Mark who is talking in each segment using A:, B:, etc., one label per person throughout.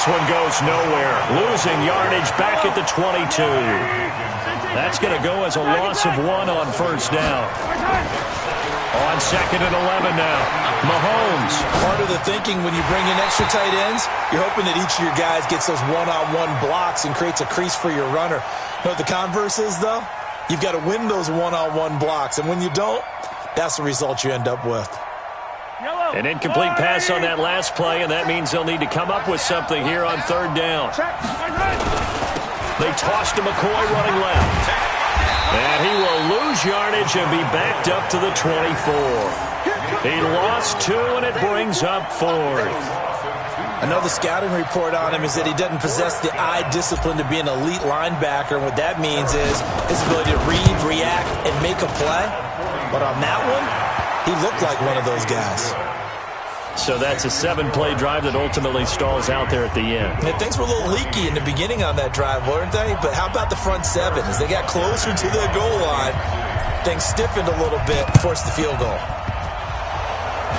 A: this one goes nowhere. Losing yardage back at the 22. That's going to go as a loss of 1 on first down. On 2nd and 11 now. Mahomes.
B: Part of the thinking when you bring in extra tight ends, you're hoping that each of your guys gets those one-on-one blocks and creates a crease for your runner. You know what the converse is, though? You've got to win those one-on-one blocks, and when you don't, that's the result you end up with.
A: An incomplete pass on that last play, and that means they'll need to come up with something here on 3rd down. They toss to McCoy running left. And he will lose yardage and be backed up to the 24. He lost 2, and it brings up 4th.
B: I know the scouting report on him is that he doesn't possess the eye discipline to be an elite linebacker. And what that means is his ability to read, react, and make a play. But on that one, he looked like one of those guys.
A: So that's a 7-play drive that ultimately stalls out there at the end.
B: And things were a little leaky in the beginning on that drive, weren't they? But how about the front 7? As they got closer to their goal line, things stiffened a little bit, forced the field goal.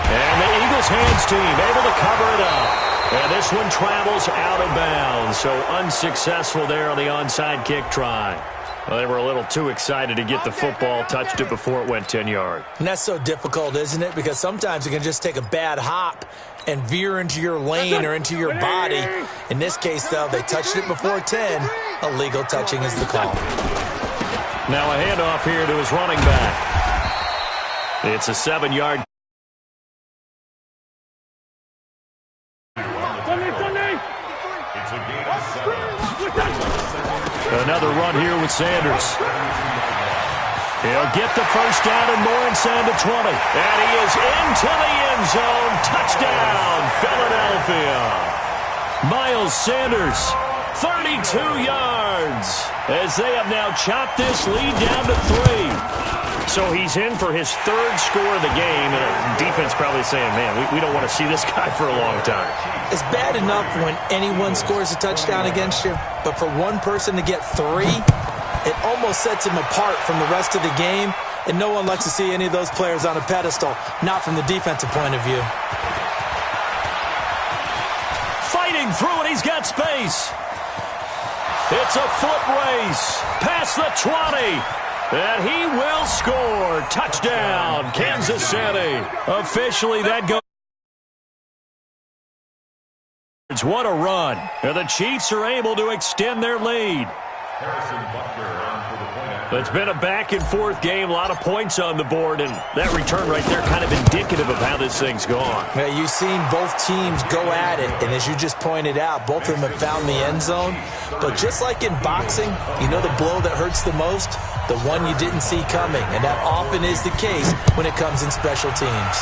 A: And the Eagles hands team able to cover it up. And this one travels out of bounds. So unsuccessful there on the onside kick try. Well, they were a little too excited to get the football, touched it before it went 10 yards.
B: And that's so difficult, isn't it? Because sometimes you can just take a bad hop and veer into your lane or into your body. In this case, though, they touched it before 10. Illegal touching is the call.
A: Now a handoff here to his running back. It's a 7-yard. Another run here with Sanders. He'll get the first down and more inside the 20. And he is into the end zone. Touchdown, Philadelphia. Miles Sanders, 32 yards. As they have now chopped this lead down to 3. So he's in for his 3rd score of the game. And the defense probably saying, man, we don't want to see this guy for a long time.
B: It's bad enough when anyone scores a touchdown against you, but for one person to get 3, it almost sets him apart from the rest of the game, and no one likes to see any of those players on a pedestal, not from the defensive point of view.
A: Fighting through it, he's got space. It's a foot race past the 20. And he will score. Touchdown, Kansas City. Officially, that goes. What a run. And the Chiefs are able to extend their lead. It's been a back-and-forth game, a lot of points on the board, and that return right there kind of indicative of how this thing's gone.
B: Yeah, you've seen both teams go at it, and as you just pointed out, both of them have found the end zone. But just like in boxing, you know the blow that hurts the most? The one you didn't see coming, and that often is the case when it comes in special teams.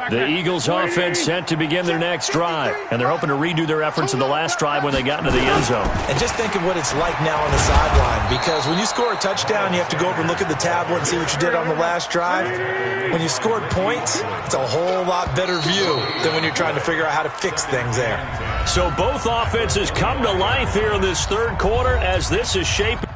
A: The Eagles offense set to begin their next drive, and they're hoping to redo their efforts in the last drive when they got into the end zone.
B: And just think of what it's like now on the sideline, because when you score a touchdown, you have to go over and look at the tablet and see what you did on the last drive. When you scored points, it's a whole lot better view than when you're trying to figure out how to fix things there.
A: So both offenses come to life here in this 3rd quarter as this is shaping.